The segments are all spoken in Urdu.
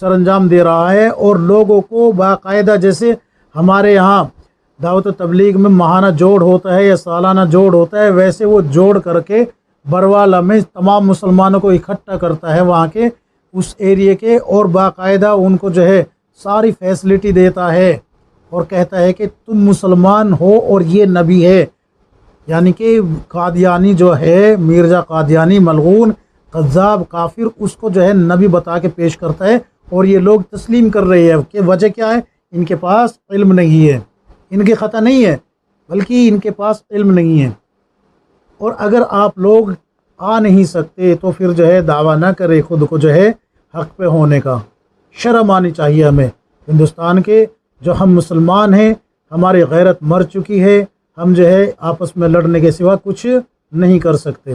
سر انجام دے رہا ہے، اور لوگوں کو باقاعدہ جیسے ہمارے یہاں دعوت و تبلیغ میں ماہانہ جوڑ ہوتا ہے یا سالانہ جوڑ ہوتا ہے، ویسے وہ جوڑ کر کے بروالا میں تمام مسلمانوں کو اکٹھا کرتا ہے وہاں کے اس ایریے کے، اور باقاعدہ ان کو جو ہے ساری فیسلٹی دیتا ہے اور کہتا ہے کہ تم مسلمان ہو اور یہ نبی ہے. یعنی کہ قادیانی جو ہے مرزا قادیانی ملعون قذاب کافر، اس کو جو ہے نبی بتا کے پیش کرتا ہے، اور یہ لوگ تسلیم کر رہے ہیں کہ وجہ کیا ہے؟ ان کے پاس علم نہیں ہے، ان کی خطا نہیں ہے بلکہ ان کے پاس علم نہیں ہے. اور اگر آپ لوگ آ نہیں سکتے تو پھر جو ہے دعویٰ نہ کرے خود کو جو ہے حق پہ ہونے کا. شرم آنی چاہیے ہمیں ہندوستان کے جو ہم مسلمان ہیں، ہماری غیرت مر چکی ہے، ہم جو ہے آپس میں لڑنے کے سوا کچھ نہیں کر سکتے.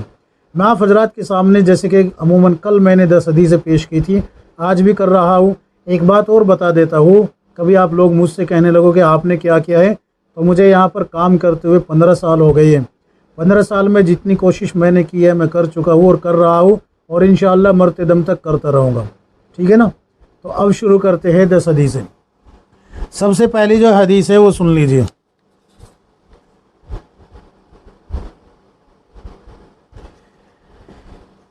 میں آپ حضرات کے سامنے جیسے کہ عموماً کل میں نے 10 حدیثیں پیش کی تھی، آج بھی کر رہا ہوں. ایک بات اور بتا دیتا ہوں، کبھی آپ لوگ مجھ سے کہنے لگو کہ آپ نے کیا کیا ہے، تو مجھے یہاں پر کام کرتے ہوئے 15 سال ہو گئی ہیں. 15 سال میں جتنی کوشش میں نے کی ہے میں کر چکا ہوں اور کر رہا ہوں، اور انشاءاللہ مرتے دم تک کرتا رہوں گا. ٹھیک ہے نا؟ تو اب شروع کرتے ہیں 10 حدیثیں. سب سے پہلی جو حدیث ہے وہ سن لیجئے.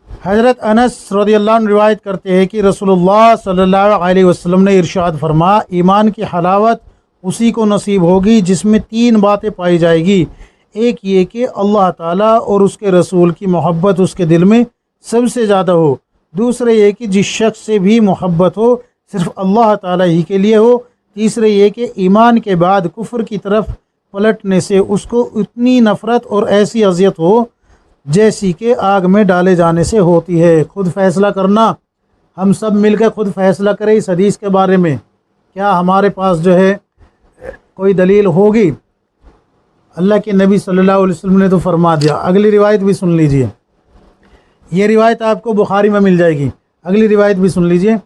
حضرت انس رضی اللہ عنہ روایت کرتے ہیں کہ رسول اللہ صلی اللہ علیہ وسلم نے ارشاد فرمایا، ایمان کی حلاوت اسی کو نصیب ہوگی جس میں 3 باتیں پائی جائے گی. ایک یہ کہ اللہ تعالیٰ اور اس کے رسول کی محبت اس کے دل میں سب سے زیادہ ہو. دوسرے یہ کہ جس شخص سے بھی محبت ہو صرف اللہ تعالیٰ ہی کے لیے ہو. تیسرے یہ کہ ایمان کے بعد کفر کی طرف پلٹنے سے اس کو اتنی نفرت اور ایسی اذیت ہو جیسی کہ آگ میں ڈالے جانے سے ہوتی ہے. خود فیصلہ کرنا، ہم سب مل کے خود فیصلہ کریں اس حدیث کے بارے میں. کیا ہمارے پاس جو ہے کوئی دلیل ہوگی؟ اللہ کے نبی صلی اللہ علیہ وسلم نے تو فرما دیا. اگلی روایت بھی سن لیجئے، یہ روایت آپ کو بخاری میں مل جائے گی. اگلی روایت بھی سن لیجئے.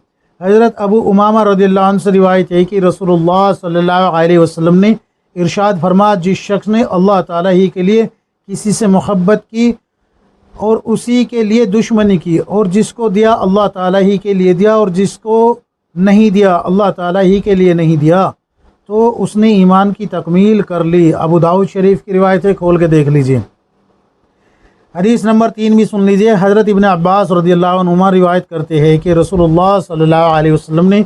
حضرت ابو امامہ رضی اللہ عنہ سے روایت ہے کہ رسول اللہ صلی اللہ علیہ وسلم نے ارشاد فرمایا، جس شخص نے اللہ تعالیٰ ہی کے لیے کسی سے محبت کی اور اسی کے لیے دشمنی کی، اور جس کو دیا اللہ تعالیٰ ہی کے لیے دیا اور جس کو نہیں دیا اللہ تعالیٰ ہی کے لیے نہیں دیا، تو اس نے ایمان کی تکمیل کر لی. ابو داؤد شریف کی روایت ہے، کھول کے دیکھ لیجئے. حدیث نمبر 3 بھی سن لیجئے. حضرت ابن عباس رضی اللہ عنہما روایت کرتے ہیں کہ رسول اللہ صلی اللہ علیہ وسلم نے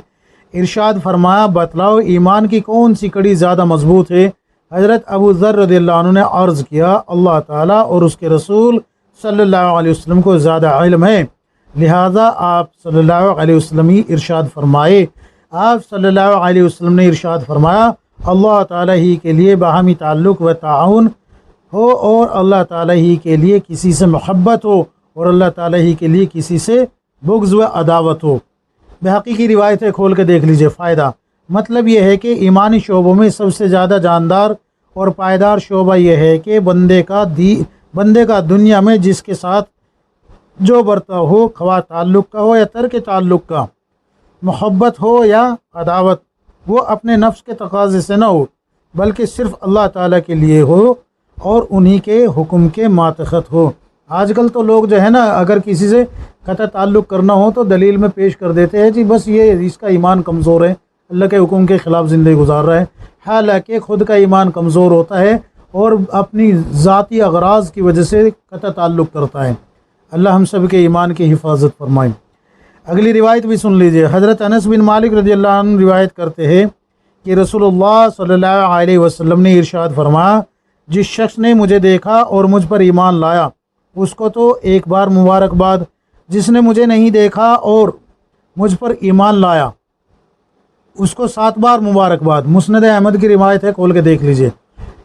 ارشاد فرمایا، بتلاؤ ایمان کی کون سی کڑی زیادہ مضبوط ہے؟ حضرت ابو ذر رضی اللہ عنہ نے عرض کیا، اللہ تعالیٰ اور اس کے رسول صلی اللہ علیہ وسلم کو زیادہ علم ہے، لہٰذا آپ صلی اللہ علیہ وسلم ہی ارشاد فرمائے. آپ صلی اللہ علیہ وسلم نے ارشاد فرمایا، اللہ تعالیٰ ہی کے لیے باہمی تعلق و تعاون ہو اور اللہ تعالیٰ ہی کے لیے کسی سے محبت ہو اور اللہ تعالیٰ ہی کے لیے کسی سے بغض و عداوت ہو. بحقی کی روایتیں کھول کے دیکھ لیجئے. فائدہ مطلب یہ ہے کہ ایمانی شعبوں میں سب سے زیادہ جاندار اور پائیدار شعبہ یہ ہے کہ بندے کا دنیا میں جس کے ساتھ جو برتاؤ ہو، خواہ تعلق کا ہو یا ترک تعلق کا، محبت ہو یا عداوت، وہ اپنے نفس کے تقاضے سے نہ ہو بلکہ صرف اللہ تعالیٰ کے لیے ہو اور انہی کے حکم کے ماتحت ہو. آج کل تو لوگ جو ہے نا، اگر کسی سے قطع تعلق کرنا ہو تو دلیل میں پیش کر دیتے ہیں جی بس یہ اس کا ایمان کمزور ہے، اللہ کے حکم کے خلاف زندگی گزار رہا ہے، حالانکہ خود کا ایمان کمزور ہوتا ہے اور اپنی ذاتی اغراض کی وجہ سے قطع تعلق کرتا ہے. اللہ ہم سب کے ایمان کی حفاظت فرمائے. اگلی روایت بھی سن لیجئے. حضرت انس بن مالک رضی اللہ عنہ روایت کرتے ہیں کہ رسول اللہ صلی اللہ علیہ وسلم نے ارشاد فرمایا، جس شخص نے مجھے دیکھا اور مجھ پر ایمان لایا اس کو تو ایک بار مبارکباد، جس نے مجھے نہیں دیکھا اور مجھ پر ایمان لایا اس کو 7 بار مبارکباد. مسند احمد کی روایت ہے، کھول کے دیکھ لیجئے.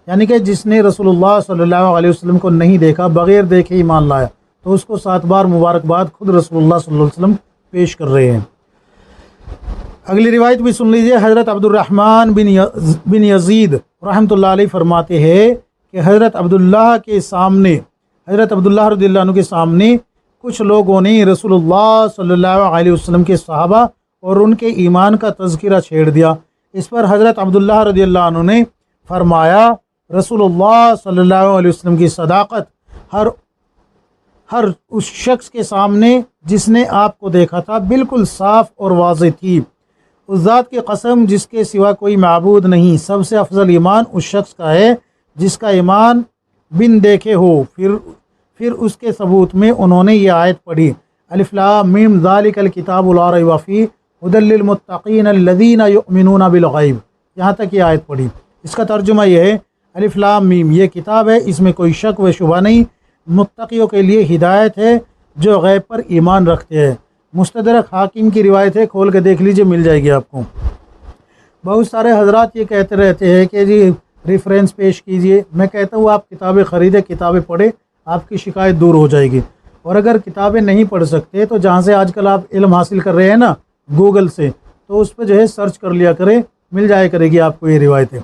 یعنی کہ جس نے رسول اللہ صلی اللہ علیہ وسلم کو نہیں دیکھا، بغیر دیکھے ایمان لایا، تو اس کو 7 بار مبارکباد خود رسول اللہ صلی اللہ علیہ وسلم پیش کر رہے ہیں. اگلی روایت بھی سن لیجئے. حضرت عبد الرحمن بن یزید رحمۃ اللہ علیہ فرماتے ہیں کہ حضرت عبداللہ رضی اللہ عنہ کے سامنے کچھ لوگوں نے رسول اللہ صلی اللہ علیہ وسلم کے صحابہ اور ان کے ایمان کا تذکرہ چھیڑ دیا. اس پر حضرت عبداللہ رضی اللہ عنہ نے فرمایا، رسول اللہ صلی اللہ علیہ وسلم کی صداقت ہر اس شخص کے سامنے جس نے آپ کو دیکھا تھا بالکل صاف اور واضح تھی. اس ذات کی قسم جس کے سوا کوئی معبود نہیں، سب سے افضل ایمان اس شخص کا ہے جس کا ایمان بن دیکھے ہو۔ پھر اس کے ثبوت میں انہوں نے یہ آیت پڑھی، الف لام میم ذالک الکتاب لا ریب فیہ ھدی للمتقین الذین یؤمنون بالغیب، یہاں تک یہ آیت پڑھی۔ اس کا ترجمہ یہ ہے الف لام میم، یہ کتاب ہے، اس میں کوئی شک و شبہ نہیں، متقیوں کے لیے ہدایت ہے جو غیب پر ایمان رکھتے ہیں۔ مستدرک حاکم کی روایت ہے، کھول کے دیکھ لیجئے، مل جائے گی آپ کو۔ بہت سارے حضرات یہ کہتے رہتے ہیں کہ جی ریفرنس پیش کیجئے، میں کہتا ہوں آپ کتابیں خریدیں، کتابیں پڑھیں، آپ کی شکایت دور ہو جائے گی۔ اور اگر کتابیں نہیں پڑھ سکتے تو جہاں سے آج کل آپ علم حاصل کر رہے ہیں نا، گوگل سے، تو اس پہ جو ہے سرچ کر لیا کریں، مل جائے کرے گی آپ کو یہ روایتیں۔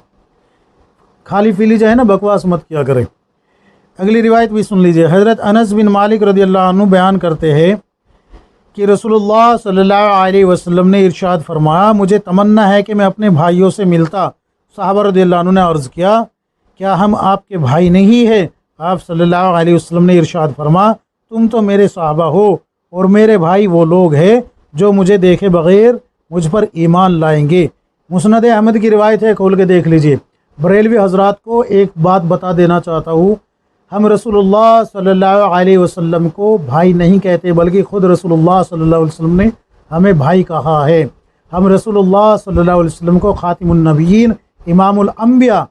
خالی فیلی جو ہے نا بکواس مت کیا کریں۔ اگلی روایت بھی سن لیجئے۔ حضرت انس بن مالک رضی اللہ عنہ بیان کرتے ہیں کہ رسول اللہ صلی اللہ علیہ وسلم نے ارشاد فرمایا، مجھے تمنا ہے کہ میں اپنے بھائیوں سے ملتا۔ صحابہ رضی اللہ عنہ نے عرض کیا، کیا ہم آپ کے بھائی نہیں ہیں؟ آپ صلی اللہ علیہ وسلم نے ارشاد فرمایا، تم تو میرے صحابہ ہو اور میرے بھائی وہ لوگ ہیں جو مجھے دیکھے بغیر مجھ پر ایمان لائیں گے۔ مسند احمد کی روایت ہے، کھول کے دیکھ لیجئے۔ بریلوی حضرات کو ایک بات بتا دینا چاہتا ہوں، ہم رسول اللہ صلی اللہ علیہ وسلم کو بھائی نہیں کہتے، بلکہ خود رسول اللہ صلی اللہ علیہ وسلم نے ہمیں بھائی کہا ہے۔ ہم رسول اللہ صلی اللہ علیہ وسلم کو خاتم النبیین، امام الانبیاء،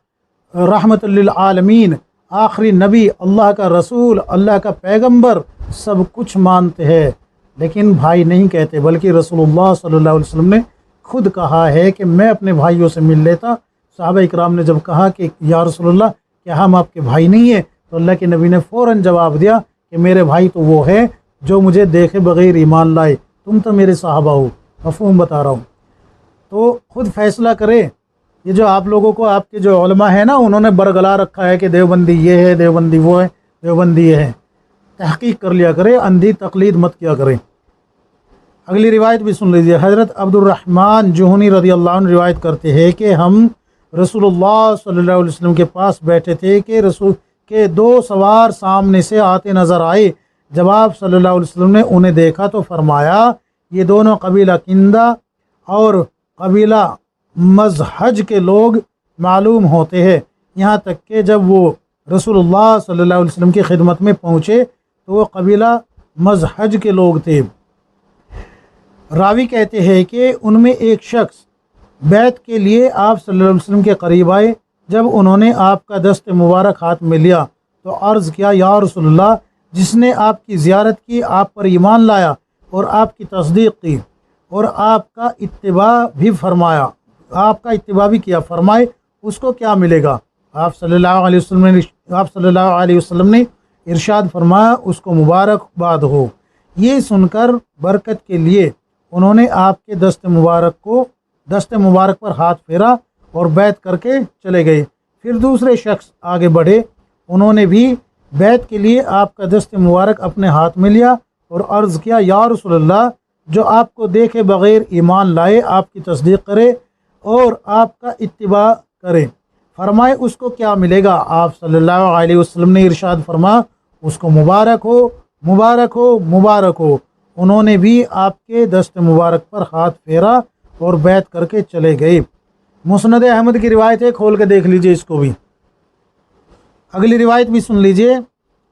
رحمت للعالمین، آخری نبی، اللہ کا رسول، اللہ کا پیغمبر، سب کچھ مانتے ہیں، لیکن بھائی نہیں کہتے، بلکہ رسول اللہ صلی اللہ علیہ وسلم نے خود کہا ہے کہ میں اپنے بھائیوں سے مل لیتا۔ صحابہ اکرام نے جب کہا کہ یا رسول اللہ کیا ہم آپ کے بھائی نہیں ہیں، تو اللہ کے نبی نے فوراً جواب دیا کہ میرے بھائی تو وہ ہے جو مجھے دیکھے بغیر ایمان لائے، تم تو میرے صحابہ ہو۔ مفہوم بتا رہا ہوں، تو خود فیصلہ کرے۔ یہ جو آپ لوگوں کو آپ کے جو علماء ہیں نا، انہوں نے برگلا رکھا ہے کہ دیوبندی یہ ہے، دیوبندی وہ ہے، دیوبندی یہ ہے، تحقیق کر لیا کرے، اندھی تقلید مت کیا کرے۔ اگلی روایت بھی سن لیجیے۔ حضرت عبد الرحمن جوہنی رضی اللہ عنہ روایت کرتے ہیں کہ ہم رسول اللہ صلی اللہ علیہ وسلم کے پاس بیٹھے تھے کہ رسول کے دو سوار سامنے سے آتے نظر آئے۔ جب آپ صلی اللہ علیہ وسلم نے انہیں دیکھا تو فرمایا، یہ دونوں قبیلہ کندہ اور قبیلہ مزحج کے لوگ معلوم ہوتے ہیں، یہاں تک کہ جب وہ رسول اللہ صلی اللہ علیہ وسلم کی خدمت میں پہنچے تو وہ قبیلہ مزحج کے لوگ تھے۔ راوی کہتے ہیں کہ ان میں ایک شخص بیعت کے لیے آپ صلی اللہ علیہ وسلم کے قریب آئے۔ جب انہوں نے آپ کا دست مبارک ہاتھ میں لیا تو عرض کیا، یا رسول اللہ، جس نے آپ کی زیارت کی، آپ پر ایمان لایا اور آپ کی تصدیق کی اور آپ کا اتباع بھی فرمایا، آپ کا اتباع بھی کیا، فرمائے اس کو کیا ملے گا؟ آپ صلی اللہ علیہ وسلم نے ارشاد فرمایا، اس کو مبارکباد ہو۔ یہ سن کر برکت کے لیے انہوں نے آپ کے دست مبارک پر ہاتھ پھیرا اور بیعت کر کے چلے گئے۔ پھر دوسرے شخص آگے بڑھے، انہوں نے بھی بیعت کے لیے آپ کا دست مبارک اپنے ہاتھ میں لیا اور عرض کیا، یا رسول اللہ، جو آپ کو دیکھے بغیر ایمان لائے، آپ کی تصدیق کرے اور آپ کا اتباع کرے، فرمائے اس کو کیا ملے گا؟ آپ صلی اللہ علیہ وسلم نے ارشاد فرمایا، اس کو مبارک ہو، مبارک ہو، مبارک ہو۔ انہوں نے بھی آپ کے دست مبارک پر ہاتھ پھیرا اور بیعت کر کے چلے گئے۔ مسند احمد کی روایت ہے، کھول کے دیکھ لیجئے اس کو بھی۔ اگلی روایت بھی سن لیجئے۔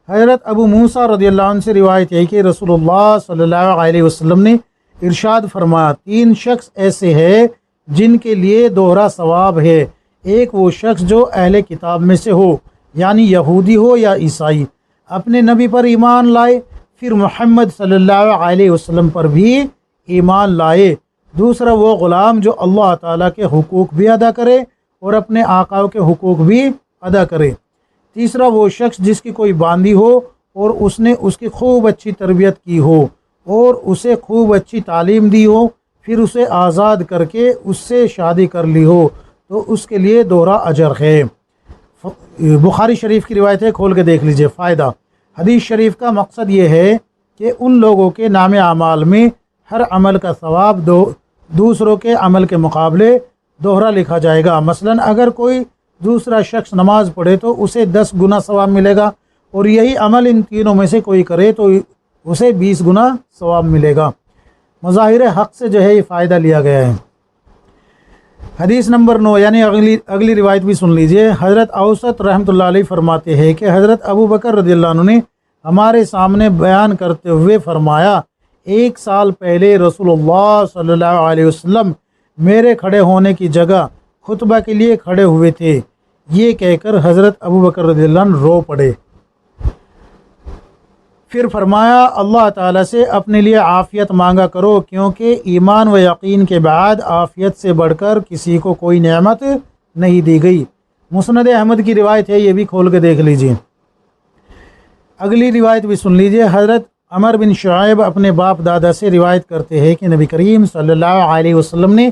حضرت ابو موسیٰ رضی اللہ عنہ سے روایت ہے کہ رسول اللہ صلی اللہ علیہ وسلم نے ارشاد فرمایا، 3 شخص ایسے ہیں جن کے لیے دوہرا ثواب ہے۔ ایک وہ شخص جو اہل کتاب میں سے ہو، یعنی یہودی ہو یا عیسائی، اپنے نبی پر ایمان لائے، پھر محمد صلی اللہ علیہ وسلم پر بھی ایمان لائے۔ دوسرا وہ غلام جو اللہ تعالیٰ کے حقوق بھی ادا کرے اور اپنے آقا کے حقوق بھی ادا کرے۔ تیسرا وہ شخص جس کی کوئی باندی ہو اور اس نے اس کی خوب اچھی تربیت کی ہو اور اسے خوب اچھی تعلیم دی ہو، پھر اسے آزاد کر کے اس سے شادی کر لی ہو، تو اس کے لیے دوہرا اجر ہے۔ بخاری شریف کی روایت ہے، کھول کے دیکھ لیجئے۔ فائدہ، حدیث شریف کا مقصد یہ ہے کہ ان لوگوں کے نام اعمال میں ہر عمل کا ثواب دوسروں کے عمل کے مقابلے دوہرا لکھا جائے گا۔ مثلا اگر کوئی دوسرا شخص نماز پڑھے تو اسے 10 گنا ثواب ملے گا، اور یہی عمل ان تینوں میں سے کوئی کرے تو اسے 20 گنا ثواب ملے گا۔ مظاہر حق سے جو ہے یہ فائدہ لیا گیا ہے۔ حدیث نمبر 9 یعنی اگلی روایت بھی سن لیجئے۔ حضرت اوسط رحمۃ اللہ علیہ فرماتے ہیں کہ حضرت ابو بکر رضی اللہ عنہ نے ہمارے سامنے بیان کرتے ہوئے فرمایا، 1 سال پہلے رسول اللہ صلی اللہ علیہ وسلم میرے کھڑے ہونے کی جگہ خطبہ کے لیے کھڑے ہوئے تھے۔ یہ کہہ کر حضرت ابو بکر رضی اللہ عنہ رو پڑے۔ پھر فرمایا، اللہ تعالیٰ سے اپنے لیے عافیت مانگا کرو، کیونکہ ایمان و یقین کے بعد عافیت سے بڑھ کر کسی کو کوئی نعمت نہیں دی گئی۔ مسند احمد کی روایت ہے، یہ بھی کھول کے دیکھ لیجئے۔ اگلی روایت بھی سن لیجئے۔ حضرت عمر بن شعیب اپنے باپ دادا سے روایت کرتے ہیں کہ نبی کریم صلی اللہ علیہ وسلم نے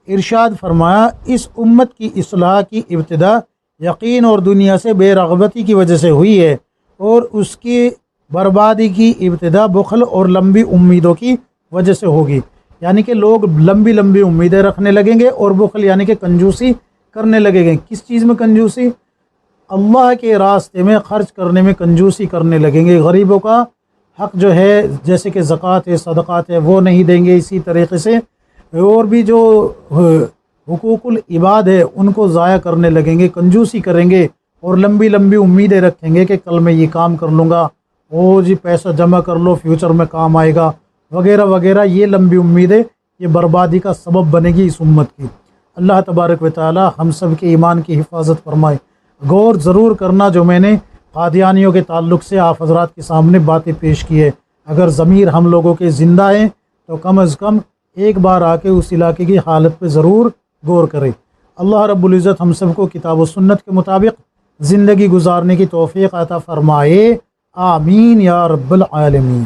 ارشاد فرمایا، اس امت کی اصلاح کی ابتدا یقین اور دنیا سے بے رغبتی کی وجہ سے ہوئی ہے، اور اس کی بربادی کی ابتدا بخل اور لمبی امیدوں کی وجہ سے ہوگی۔ یعنی کہ لوگ لمبی لمبی امیدیں رکھنے لگیں گے، اور بخل یعنی کہ کنجوسی کرنے لگیں گے۔ کس چیز میں کنجوسی؟ اللہ کے راستے میں خرچ کرنے میں کنجوسی کرنے لگیں گے۔ غریبوں کا حق جو ہے، جیسے کہ زکوٰۃ ہے، صدقات ہے، وہ نہیں دیں گے۔ اسی طریقے سے اور بھی جو حقوق العباد ہے ان کو ضائع کرنے لگیں گے، کنجوسی کریں گے، اور لمبی لمبی امیدیں رکھیں گے کہ کل میں یہ کام کر لوں گا، او جی پیسہ جمع کر لو، فیوچر میں کام آئے گا، وغیرہ وغیرہ۔ یہ لمبی امیدیں یہ بربادی کا سبب بنے گی اس امت کی۔ اللہ تبارک و تعالی ہم سب کے ایمان کی حفاظت فرمائے۔ غور ضرور کرنا جو میں نے قادیانیوں کے تعلق سے آپ حضرات کے سامنے باتیں پیش کی ہے۔ اگر ضمیر ہم لوگوں کے زندہ ہیں تو کم از کم ایک بار آ کے اس علاقے کی حالت پہ ضرور غور کرے۔ اللہ رب العزت ہم سب کو کتاب و سنت کے مطابق زندگی گزارنے کی توفیق عطا فرمائے۔ آمین یا رب العالمین۔